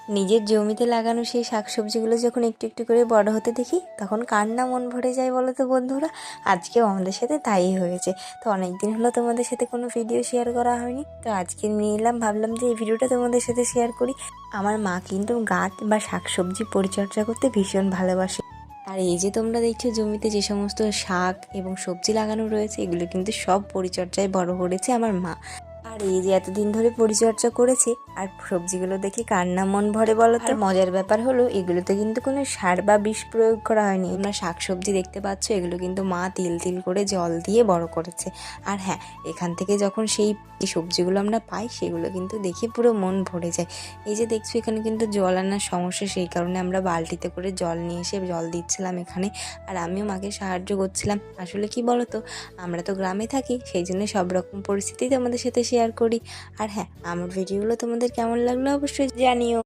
নিজের জমিতে লাগানো সেই শাকসবজিগুলো যখন একটু একটু করে বড় হতে দেখি তখন কার না মন ভরে যায় বলো তো বন্ধুরা। আজকেও আমাদের সাথে তাই হয়েছে। তো অনেক দিন হলো তোমাদের সাথে কোনো ভিডিও শেয়ার করা হয়নি, তো আজকে নিয়ে এলাম, ভাবলাম যে এই ভিডিওটা তোমাদের সাথে শেয়ার করি। আমার মা কিন্তু গাছ বা শাকসবজি পরিচর্যা করতে ভীষণ ভালোবাসে। আর এই যে তোমরা দেখছো জমিতে যে সমস্ত শাক এবং সবজি লাগানো রয়েছে, এগুলো কিন্তু সব পরিচর্যায় বড় করেছে আমার মা। আর এই যে এতদিন ধরে পরিচর্যা করেছে, আর সবজিগুলো দেখে কার না মন ভরে বলো তো। মজার ব্যাপার হলো এগুলোতে কিন্তু কোনো সার বা বিষ প্রয়োগ করা হয়নি। তোমরা শাকসবজি দেখতে পাচ্ছ, এগুলো কিন্তু মা তিল তিল করে জল দিয়ে বড় করেছে। আর হ্যাঁ, এখান থেকে যখন সেই সবজিগুলো আমরা পাই, সেগুলো কিন্তু দেখে পুরো মন ভরে যায়। এই যে দেখছো এখানে কিন্তু জল আনার সমস্যা, সেই কারণে আমরা বালতিতে করে জল নিয়ে এসে জল দিচ্ছিলাম এখানে। আর আমিও মাকে সাহায্য করছিলাম। আসলে কি বলো তো, আমরা তো গ্রামে থাকি, সেই জন্য সব রকম পরিস্থিতি তোমাদের সাথে শেয়ার করি। আর হ্যাঁ, আমার ভিডিওগুলো তোমাদের কেমন লাগলো অবশ্যই জানিও।